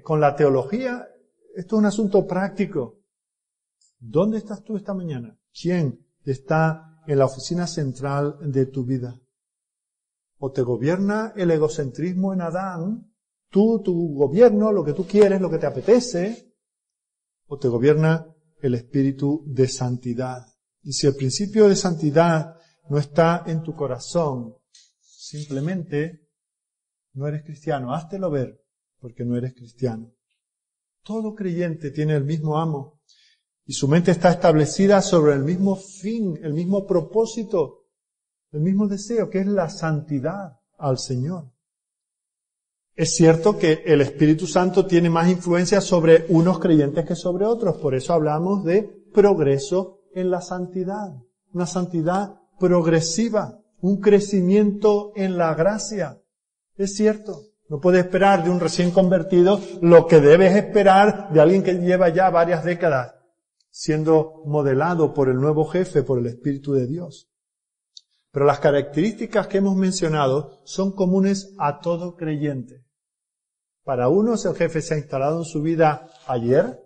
Speaker 1: con la teología, esto es un asunto práctico. ¿Dónde estás tú esta mañana? ¿Quién está en la oficina central de tu vida? ¿O te gobierna el egocentrismo en Adán? Tu gobierno, lo que tú quieres, lo que te apetece, o te gobierna el espíritu de santidad. Y si el principio de santidad no está en tu corazón, simplemente no eres cristiano. Háztelo ver, porque no eres cristiano. Todo creyente tiene el mismo amo, y su mente está establecida sobre el mismo fin, el mismo propósito, el mismo deseo, que es la santidad al Señor. Es cierto que el Espíritu Santo tiene más influencia sobre unos creyentes que sobre otros. Por eso hablamos de progreso en la santidad. Una santidad progresiva. Un crecimiento en la gracia. Es cierto. No puedes esperar de un recién convertido lo que debes esperar de alguien que lleva ya varias décadas siendo modelado por el nuevo jefe, por el Espíritu de Dios. Pero las características que hemos mencionado son comunes a todo creyente. Para unos el jefe se ha instalado en su vida ayer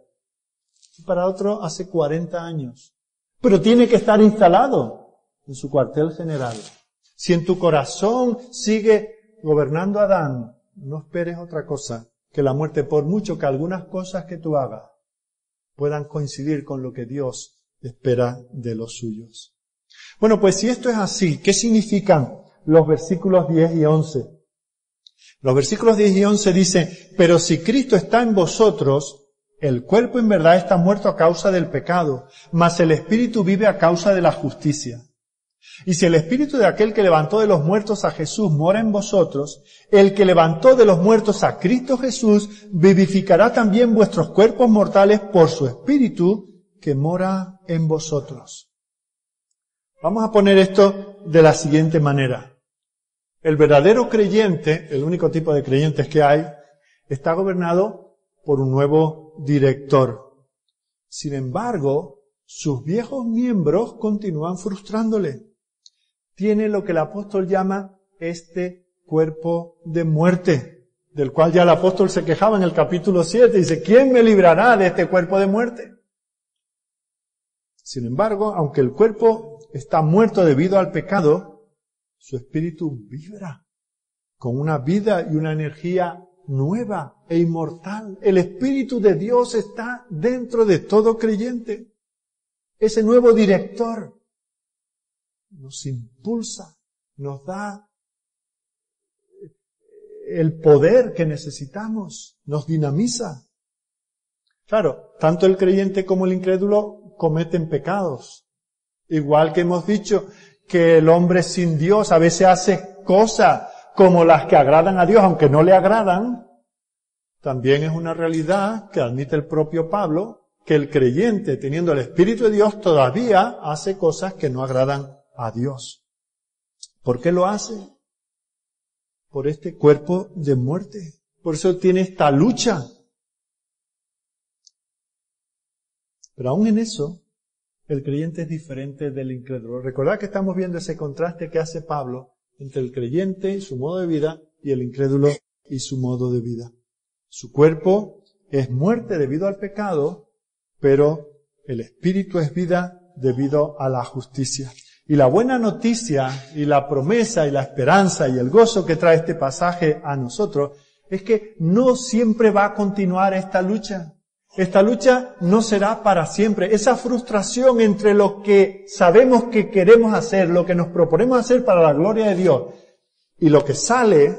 Speaker 1: y para otro hace 40 años. Pero tiene que estar instalado en su cuartel general. Si en tu corazón sigue gobernando Adán, no esperes otra cosa que la muerte, por mucho que algunas cosas que tú hagas puedan coincidir con lo que Dios espera de los suyos. Bueno, pues si esto es así, ¿qué significan los versículos 10 y 11? Los versículos 10 y 11 dicen, pero si Cristo está en vosotros, el cuerpo en verdad está muerto a causa del pecado, mas el espíritu vive a causa de la justicia. Y si el espíritu de aquel que levantó de los muertos a Jesús mora en vosotros, el que levantó de los muertos a Cristo Jesús vivificará también vuestros cuerpos mortales por su espíritu que mora en vosotros. Vamos a poner esto de la siguiente manera. El verdadero creyente, el único tipo de creyentes que hay, está gobernado por un nuevo director. Sin embargo, sus viejos miembros continúan frustrándole. Tiene lo que el apóstol llama este cuerpo de muerte, del cual ya el apóstol se quejaba en el capítulo 7. Dice, ¿quién me librará de este cuerpo de muerte? Sin embargo, aunque el cuerpo está muerto debido al pecado, su espíritu vibra con una vida y una energía nueva e inmortal. El Espíritu de Dios está dentro de todo creyente. Ese nuevo director nos impulsa, nos da el poder que necesitamos, nos dinamiza. Claro, tanto el creyente como el incrédulo cometen pecados. Igual que hemos dicho que el hombre sin Dios a veces hace cosas como las que agradan a Dios, aunque no le agradan, también es una realidad que admite el propio Pablo, que el creyente, teniendo el Espíritu de Dios, todavía hace cosas que no agradan a Dios. ¿Por qué lo hace? Por este cuerpo de muerte. Por eso tiene esta lucha. Pero aún en eso, el creyente es diferente del incrédulo. Recordad que estamos viendo ese contraste que hace Pablo entre el creyente y su modo de vida y el incrédulo y su modo de vida. Su cuerpo es muerte debido al pecado, pero el espíritu es vida debido a la justicia. Y la buena noticia y la promesa y la esperanza y el gozo que trae este pasaje a nosotros es que no siempre va a continuar esta lucha. Esta lucha no será para siempre. Esa frustración entre lo que sabemos que queremos hacer, lo que nos proponemos hacer para la gloria de Dios, y lo que sale,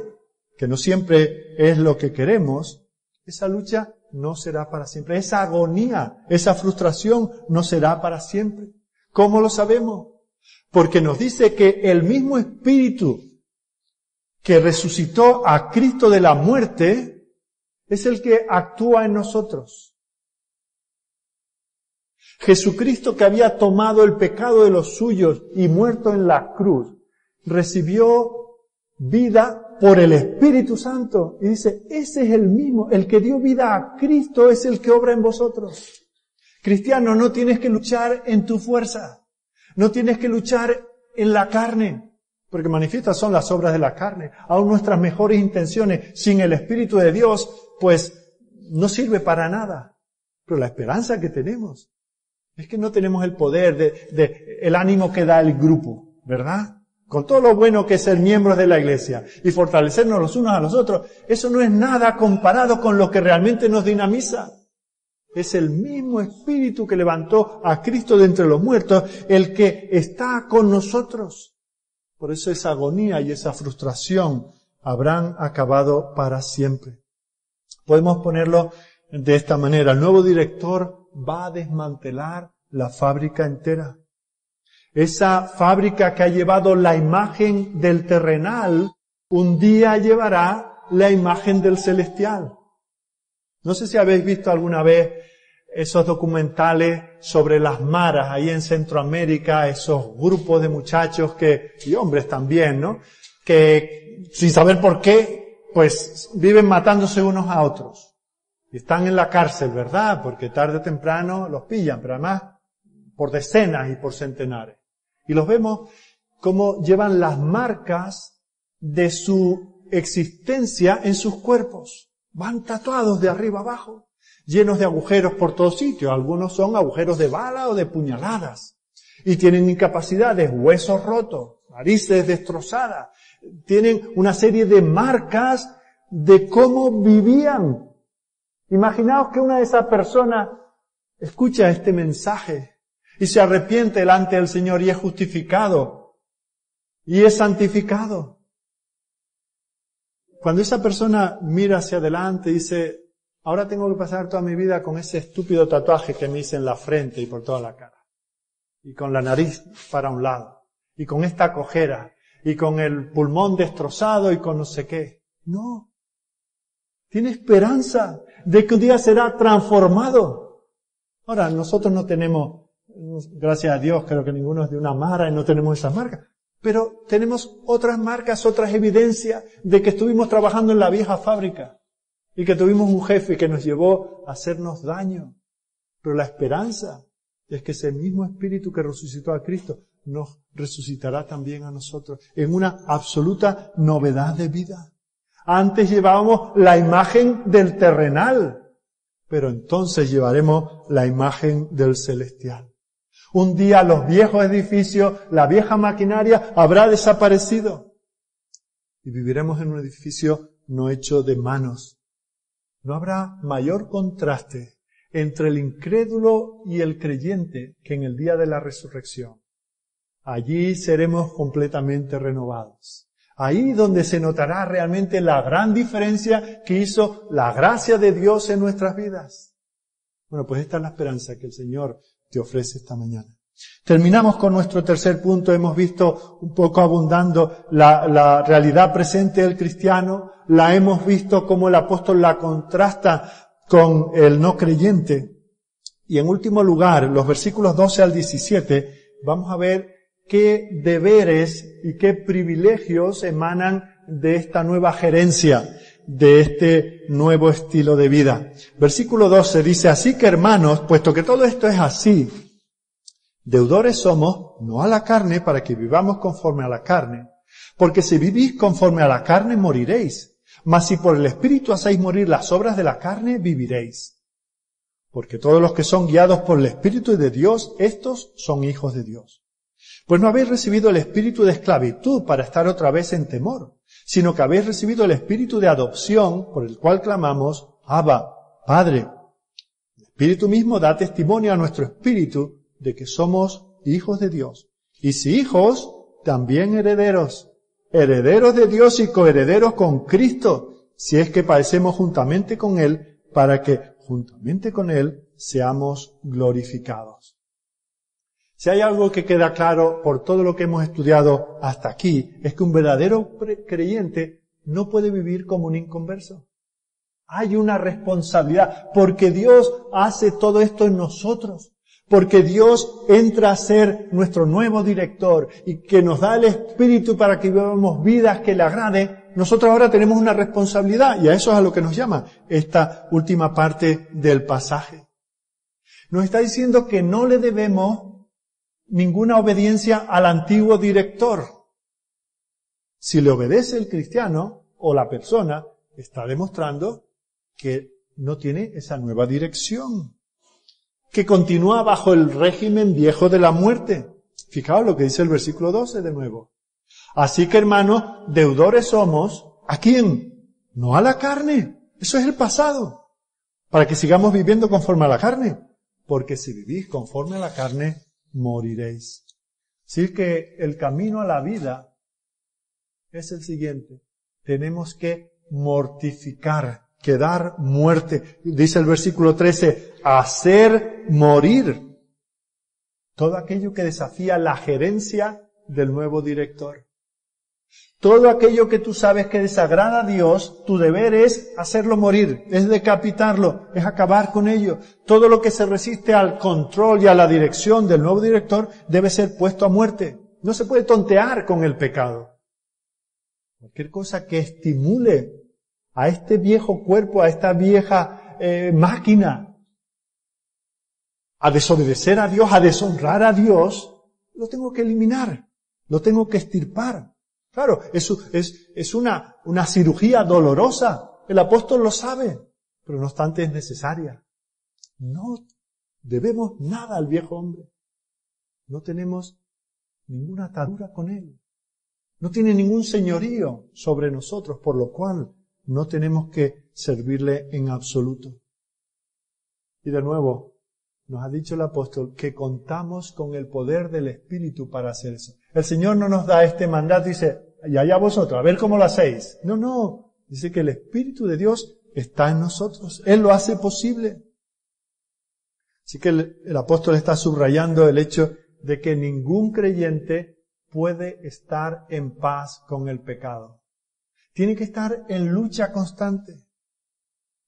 Speaker 1: que no siempre es lo que queremos, esa lucha no será para siempre. Esa agonía, esa frustración no será para siempre. ¿Cómo lo sabemos? Porque nos dice que el mismo Espíritu que resucitó a Cristo de la muerte es el que actúa en nosotros. Jesucristo, que había tomado el pecado de los suyos y muerto en la cruz, recibió vida por el Espíritu Santo. Y dice, ese es el mismo, el que dio vida a Cristo es el que obra en vosotros. Cristiano, no tienes que luchar en tu fuerza. No tienes que luchar en la carne, porque manifiestas son las obras de la carne. Aún nuestras mejores intenciones sin el Espíritu de Dios, pues no sirve para nada. Pero la esperanza que tenemos es que no tenemos el poder el ánimo que da el grupo, ¿verdad? Con todo lo bueno que es ser miembros de la iglesia y fortalecernos los unos a los otros, eso no es nada comparado con lo que realmente nos dinamiza. Es el mismo Espíritu que levantó a Cristo de entre los muertos, el que está con nosotros. Por eso esa agonía y esa frustración habrán acabado para siempre. Podemos ponerlo de esta manera. El nuevo director va a desmantelar la fábrica entera. Esa fábrica que ha llevado la imagen del terrenal, un día llevará la imagen del celestial. No sé si habéis visto alguna vez esos documentales sobre las maras ahí en Centroamérica, esos grupos de muchachos y hombres también, ¿no? Que sin saber por qué, pues viven matándose unos a otros. Y están en la cárcel, ¿verdad? Porque tarde o temprano los pillan, pero además por decenas y por centenares. Y los vemos cómo llevan las marcas de su existencia en sus cuerpos. Van tatuados de arriba abajo, llenos de agujeros por todos sitios. Algunos son agujeros de bala o de puñaladas. Y tienen incapacidades, huesos rotos, narices destrozadas. Tienen una serie de marcas de cómo vivían. Imaginaos que una de esas personas escucha este mensaje y se arrepiente delante del Señor y es justificado y es santificado. Cuando esa persona mira hacia adelante y dice, ahora tengo que pasar toda mi vida con ese estúpido tatuaje que me hice en la frente y por toda la cara, y con la nariz para un lado, y con esta cojera, y con el pulmón destrozado y con no sé qué. No. Tiene esperanza de que un día será transformado. Ahora, nosotros no tenemos, gracias a Dios, creo que ninguno es de una mara y no tenemos esas marcas. Pero tenemos otras marcas, otras evidencias de que estuvimos trabajando en la vieja fábrica y que tuvimos un jefe que nos llevó a hacernos daño. Pero la esperanza es que ese mismo Espíritu que resucitó a Cristo nos resucitará también a nosotros en una absoluta novedad de vida. Antes llevábamos la imagen del terrenal, pero entonces llevaremos la imagen del celestial. Un día los viejos edificios, la vieja maquinaria habrá desaparecido y viviremos en un edificio no hecho de manos. No habrá mayor contraste entre el incrédulo y el creyente que en el día de la resurrección. Allí seremos completamente renovados. Ahí donde se notará realmente la gran diferencia que hizo la gracia de Dios en nuestras vidas. Bueno, pues esta es la esperanza que el Señor te ofrece esta mañana. Terminamos con nuestro tercer punto. Hemos visto un poco abundando la realidad presente del cristiano. La hemos visto como el apóstol la contrasta con el no creyente. Y en último lugar, los versículos 12 al 17, vamos a ver qué deberes y qué privilegios emanan de esta nueva gerencia, de este nuevo estilo de vida. Versículo 12 dice, así que hermanos, puesto que todo esto es así, deudores somos, no a la carne, para que vivamos conforme a la carne. Porque si vivís conforme a la carne, moriréis. Mas si por el Espíritu hacéis morir las obras de la carne, viviréis. Porque todos los que son guiados por el Espíritu de Dios, estos son hijos de Dios. Pues no habéis recibido el espíritu de esclavitud para estar otra vez en temor, sino que habéis recibido el espíritu de adopción, por el cual clamamos, Abba, Padre. El Espíritu mismo da testimonio a nuestro espíritu de que somos hijos de Dios. Y si hijos, también herederos, herederos de Dios y coherederos con Cristo, si es que padecemos juntamente con Él, para que juntamente con Él seamos glorificados. Si hay algo que queda claro por todo lo que hemos estudiado hasta aquí, es que un verdadero creyente no puede vivir como un inconverso. Hay una responsabilidad, porque Dios hace todo esto en nosotros, porque Dios entra a ser nuestro nuevo director y que nos da el Espíritu para que vivamos vidas que le agraden. Nosotros ahora tenemos una responsabilidad y a eso es a lo que nos llama esta última parte del pasaje. Nos está diciendo que no le debemos ninguna obediencia al antiguo director. Si le obedece el cristiano o la persona, está demostrando que no tiene esa nueva dirección, que continúa bajo el régimen viejo de la muerte. Fijaos lo que dice el versículo 12 de nuevo. Así que, hermanos, deudores somos, ¿a quién? No a la carne. Eso es el pasado. Para que sigamos viviendo conforme a la carne. Porque si vivís conforme a la carne, moriréis. Así que el camino a la vida es el siguiente. Tenemos que mortificar, que dar muerte. Dice el versículo 13, hacer morir todo aquello que desafía la gerencia del nuevo director. Todo aquello que tú sabes que desagrada a Dios, tu deber es hacerlo morir, es decapitarlo, es acabar con ello. Todo lo que se resiste al control y a la dirección del nuevo director debe ser puesto a muerte. No se puede tontear con el pecado. Cualquier cosa que estimule a este viejo cuerpo, a esta vieja máquina, a desobedecer a Dios, a deshonrar a Dios, lo tengo que eliminar. Lo tengo que extirpar. Claro, es una cirugía dolorosa. El apóstol lo sabe, pero no obstante es necesaria. No debemos nada al viejo hombre. No tenemos ninguna atadura con él. No tiene ningún señorío sobre nosotros, por lo cual no tenemos que servirle en absoluto. Y de nuevo, nos ha dicho el apóstol que contamos con el poder del Espíritu para hacer eso. El Señor no nos da este mandato y dice, y allá vosotros, a ver cómo lo hacéis. No. Dice que el Espíritu de Dios está en nosotros. Él lo hace posible. Así que el apóstol está subrayando el hecho de que ningún creyente puede estar en paz con el pecado. Tiene que estar en lucha constante.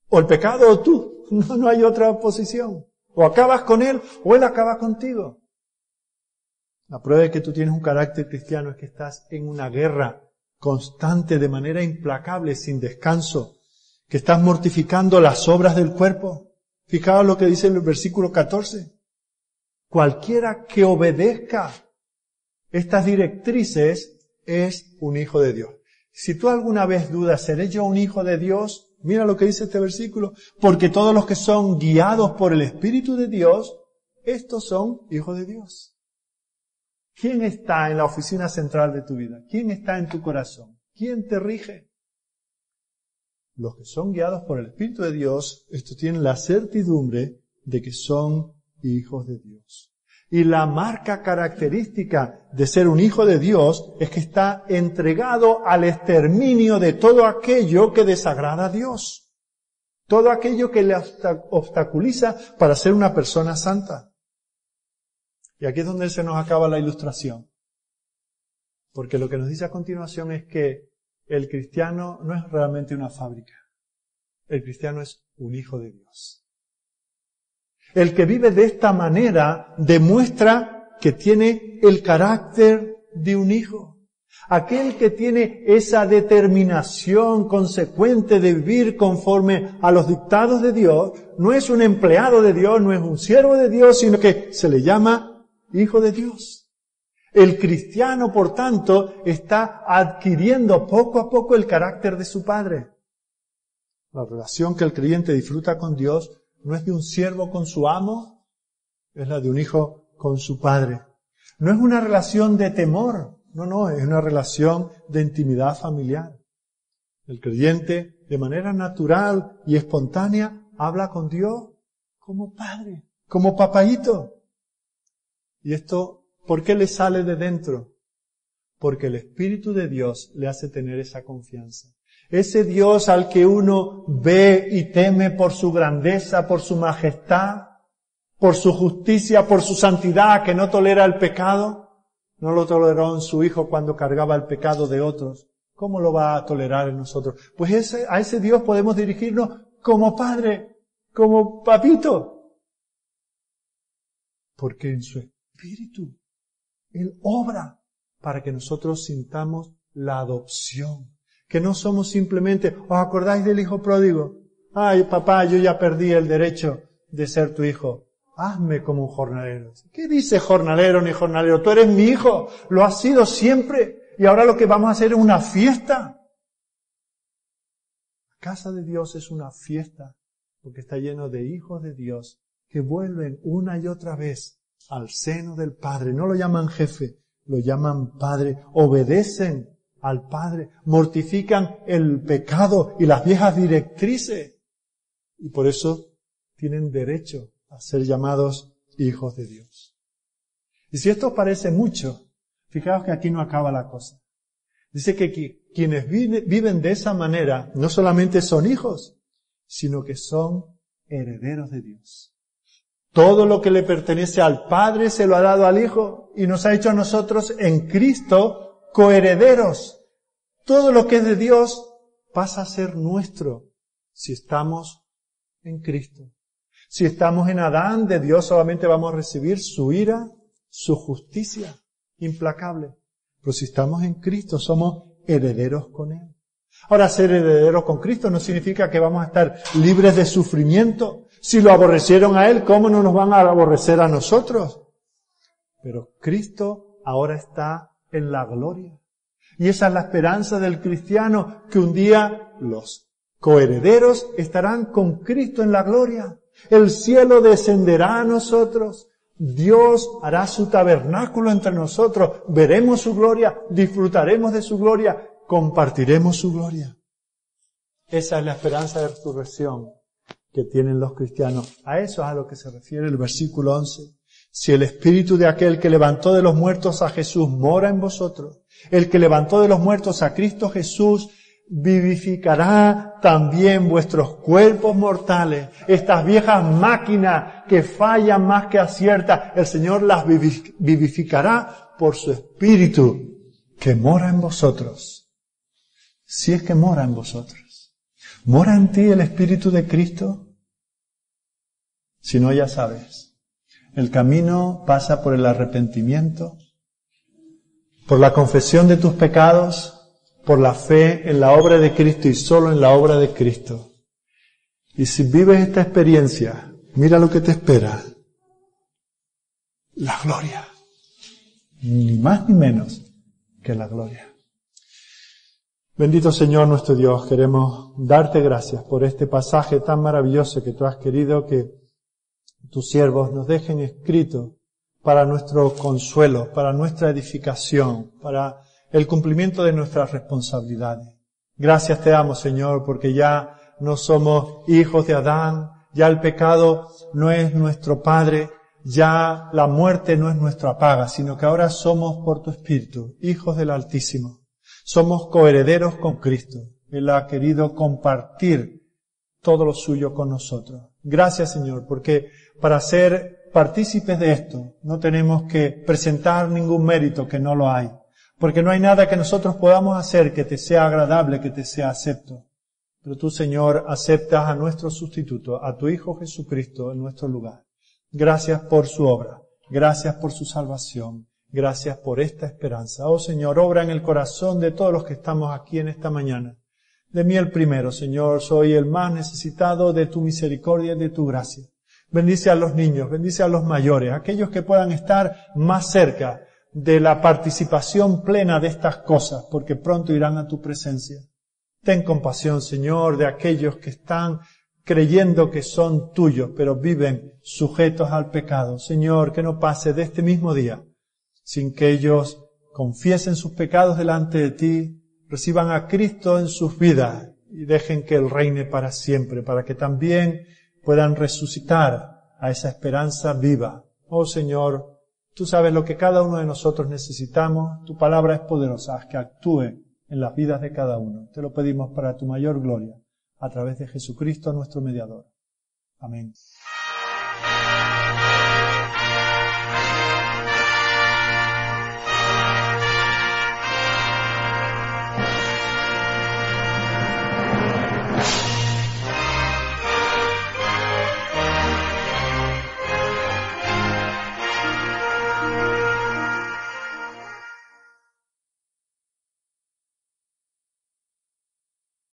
Speaker 1: O el pecado o tú. No hay otra posición. O acabas con él o él acaba contigo. La prueba de que tú tienes un carácter cristiano es que estás en una guerra constante, de manera implacable, sin descanso. Que estás mortificando las obras del cuerpo. Fijaos lo que dice en el versículo 14. Cualquiera que obedezca estas directrices es un hijo de Dios. Si tú alguna vez dudas, ¿seré yo un hijo de Dios? Mira lo que dice este versículo. Porque todos los que son guiados por el Espíritu de Dios, estos son hijos de Dios. ¿Quién está en la oficina central de tu vida? ¿Quién está en tu corazón? ¿Quién te rige? Los que son guiados por el Espíritu de Dios, estos tienen la certidumbre de que son hijos de Dios. Y la marca característica de ser un hijo de Dios es que está entregado al exterminio de todo aquello que desagrada a Dios. Todo aquello que le obstaculiza para ser una persona santa. Y aquí es donde se nos acaba la ilustración. Porque lo que nos dice a continuación es que el cristiano no es realmente una fábrica. El cristiano es un hijo de Dios. El que vive de esta manera demuestra que tiene el carácter de un hijo. Aquel que tiene esa determinación consecuente de vivir conforme a los dictados de Dios, no es un empleado de Dios, no es un siervo de Dios, sino que se le llama hijo de Dios. El cristiano, por tanto, está adquiriendo poco a poco el carácter de su padre. La relación que el creyente disfruta con Dios no es de un siervo con su amo, es la de un hijo con su padre. No es una relación de temor, no, es una relación de intimidad familiar. El creyente, de manera natural y espontánea, habla con Dios como padre, como papaíto. Y esto, ¿por qué le sale de dentro? Porque el Espíritu de Dios le hace tener esa confianza. Ese Dios al que uno ve y teme por su grandeza, por su majestad, por su justicia, por su santidad, que no tolera el pecado, no lo toleró en su Hijo cuando cargaba el pecado de otros. ¿Cómo lo va a tolerar en nosotros? Pues a ese Dios podemos dirigirnos como Padre, como Papito. Porque en su Espíritu Él obra para que nosotros sintamos la adopción. Que no somos simplemente, ¿os acordáis del hijo pródigo? Ay, papá, yo ya perdí el derecho de ser tu hijo. Hazme como un jornalero. ¿Qué dice jornalero ni jornalero? Tú eres mi hijo, lo has sido siempre. Y ahora lo que vamos a hacer es una fiesta. La casa de Dios es una fiesta, porque está lleno de hijos de Dios que vuelven una y otra vez al seno del Padre. No lo llaman jefe, lo llaman Padre. Obedecen al Padre, mortifican el pecado y las viejas directrices. Y por eso tienen derecho a ser llamados hijos de Dios. Y si esto os parece mucho, fijaos que aquí no acaba la cosa. Dice que quienes viven de esa manera no solamente son hijos, sino que son herederos de Dios. Todo lo que le pertenece al Padre se lo ha dado al Hijo y nos ha hecho a nosotros en Cristo coherederos. Todo lo que es de Dios pasa a ser nuestro si estamos en Cristo. Si estamos en Adán, de Dios solamente vamos a recibir su ira, su justicia implacable. Pero si estamos en Cristo, somos herederos con Él. Ahora, ser herederos con Cristo no significa que vamos a estar libres de sufrimiento. Si lo aborrecieron a Él, ¿cómo no nos van a aborrecer a nosotros? Pero Cristo ahora está en la gloria. Y esa es la esperanza del cristiano, que un día los coherederos estarán con Cristo en la gloria. El cielo descenderá a nosotros. Dios hará su tabernáculo entre nosotros. Veremos su gloria, disfrutaremos de su gloria, compartiremos su gloria. Esa es la esperanza de resurrección que tienen los cristianos. A eso es a lo que se refiere el versículo 11. Si el espíritu de aquel que levantó de los muertos a Jesús mora en vosotros, el que levantó de los muertos a Cristo Jesús vivificará también vuestros cuerpos mortales. Estas viejas máquinas que fallan más que aciertan, el Señor las vivificará por su espíritu que mora en vosotros. Si es que mora en vosotros. ¿Mora en ti el espíritu de Cristo? Si no, ya sabes. El camino pasa por el arrepentimiento, por la confesión de tus pecados, por la fe en la obra de Cristo y solo en la obra de Cristo. Y si vives esta experiencia, mira lo que te espera. La gloria. Ni más ni menos que la gloria. Bendito Señor nuestro Dios, queremos darte gracias por este pasaje tan maravilloso que tú has querido que tus siervos nos dejen escrito para nuestro consuelo, para nuestra edificación, para el cumplimiento de nuestras responsabilidades. Gracias te damos, Señor, porque ya no somos hijos de Adán, ya el pecado no es nuestro padre, ya la muerte no es nuestra paga, sino que ahora somos por tu Espíritu, hijos del Altísimo. Somos coherederos con Cristo. Él ha querido compartir todo lo suyo con nosotros. Gracias, Señor, porque para ser partícipes de esto no tenemos que presentar ningún mérito que no lo hay. Porque no hay nada que nosotros podamos hacer que te sea agradable, que te sea acepto. Pero tú, Señor, aceptas a nuestro sustituto, a tu Hijo Jesucristo en nuestro lugar. Gracias por su obra. Gracias por su salvación. Gracias por esta esperanza. Oh, Señor, obra en el corazón de todos los que estamos aquí en esta mañana. De mí el primero, Señor, soy el más necesitado de tu misericordia y de tu gracia. Bendice a los niños, bendice a los mayores, aquellos que puedan estar más cerca de la participación plena de estas cosas, porque pronto irán a tu presencia. Ten compasión, Señor, de aquellos que están creyendo que son tuyos, pero viven sujetos al pecado. Señor, que no pase de este mismo día sin que ellos confiesen sus pecados delante de ti, reciban a Cristo en sus vidas y dejen que Él reine para siempre, para que también puedan resucitar a esa esperanza viva. Oh Señor, tú sabes lo que cada uno de nosotros necesitamos. Tu palabra es poderosa, haz que actúe en las vidas de cada uno. Te lo pedimos para tu mayor gloria, a través de Jesucristo, nuestro mediador. Amén.